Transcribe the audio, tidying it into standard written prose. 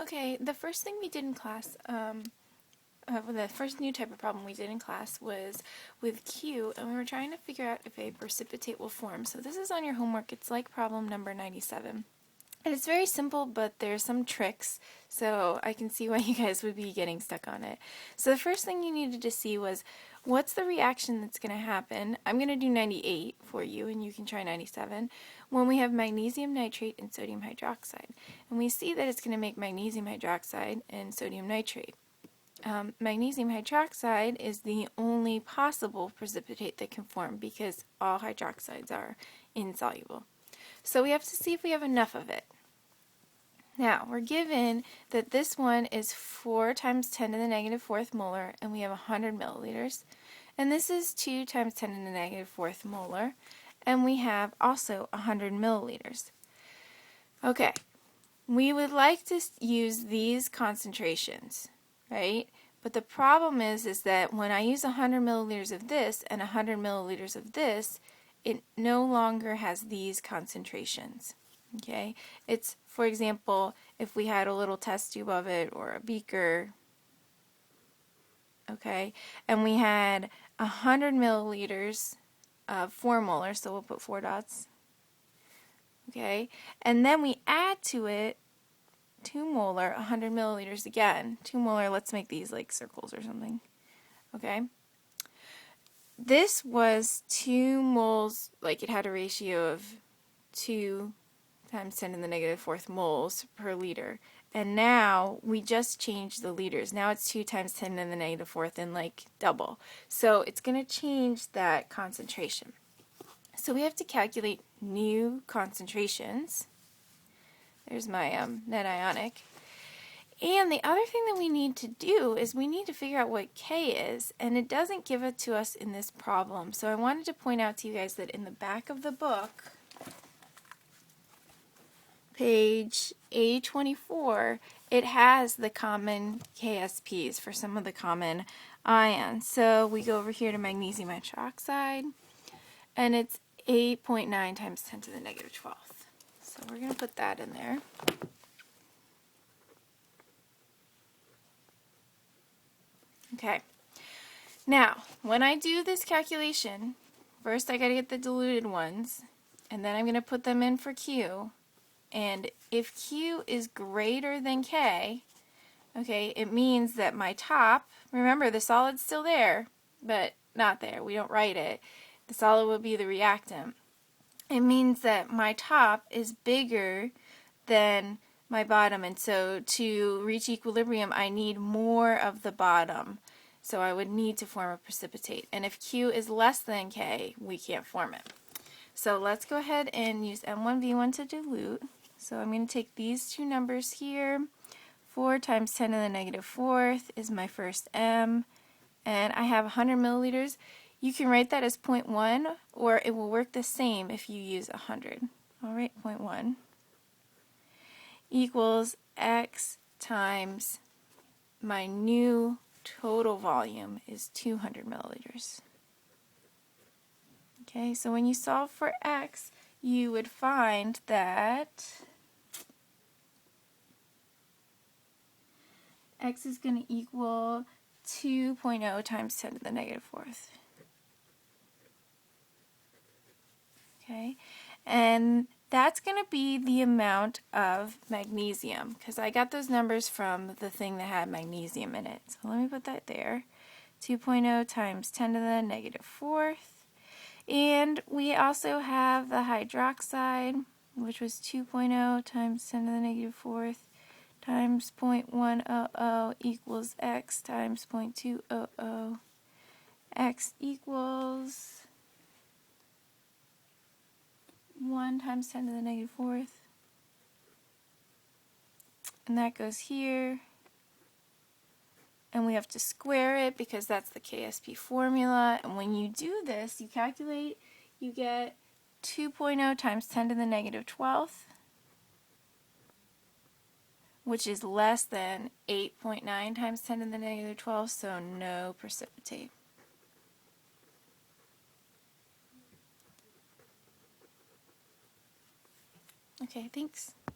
Okay, the first thing we did in class, the first new type of problem we did in class was with Q, and we were trying to figure out if a precipitate will form. So this is on your homework. It's like problem number 97. And it's very simple, but there's some tricks, so I can see why you guys would be getting stuck on it. So the first thing you needed to see was, what's the reaction that's going to happen? I'm going to do 98 for you, and you can try 97, when we have magnesium nitrate and sodium hydroxide. And we see that it's going to make magnesium hydroxide and sodium nitrate. Magnesium hydroxide is the only possible precipitate that can form because all hydroxides are insoluble. So we have to see if we have enough of it. Now, we're given that this one is 4 times 10 to the negative 4th molar, and we have 100 milliliters. And this is 2 times 10 to the negative 4th molar, and we have also 100 milliliters. Okay, we would like to use these concentrations, right? But the problem is that when I use 100 milliliters of this and 100 milliliters of this, it no longer has these concentrations. Okay, it's, for example, if we had a little test tube of it or a beaker, okay, and we had 100 milliliters of 4 molar, so we'll put 4 dots, okay, and then we add to it 2 molar, 100 milliliters again. 2 molar, let's make these like circles or something, okay. This was 2 moles, like it had a ratio of 2 times 10 to the negative 4th moles per liter. And now we just changed the liters. Now it's 2 times 10 to the negative 4th and like double. So it's going to change that concentration. So we have to calculate new concentrations. There's my net ionic. And the other thing that we need to do is we need to figure out what K is, and it doesn't give it to us in this problem. So I wanted to point out to you guys that in the back of the book, page A24, it has the common KSPs for some of the common ions. So we go over here to magnesium hydroxide, and it's 8.9 times 10 to the negative 12th. So we're going to put that in there. Okay, now when I do this calculation, first I got to get the diluted ones, and then I'm going to put them in for Q. And if Q is greater than K, okay, it means that my top, remember the solid's still there, but not there, we don't write it. The solid will be the reactant. It means that my top is bigger than my bottom, and so to reach equilibrium I need more of the bottom, so I would need to form a precipitate. And if Q is less than K, we can't form it. So let's go ahead and use M1V1 to dilute. So I'm going to take these two numbers here. 4 times 10 to the negative 4th is my first M, and I have 100 milliliters. You can write that as 0.1, or it will work the same if you use 100. All right, 0.1 equals X times my new total volume is 200 milliliters. Okay, so when you solve for X, you would find that X is going to equal 2.0 times 10 to the negative 4th. Okay, and that's going to be the amount of magnesium, because I got those numbers from the thing that had magnesium in it. So let me put that there. 2.0 times 10 to the negative 4th. And we also have the hydroxide, which was 2.0 times 10 to the negative 4th times 0.100 equals X times 0.200. X equals 1 times 10 to the negative 4th. And that goes here. And we have to square it because that's the KSP formula. And when you do this, you calculate, you get 2.0 times 10 to the negative 12th, which is less than 8.9 times 10 to the negative 12th, so no precipitate. Okay, thanks.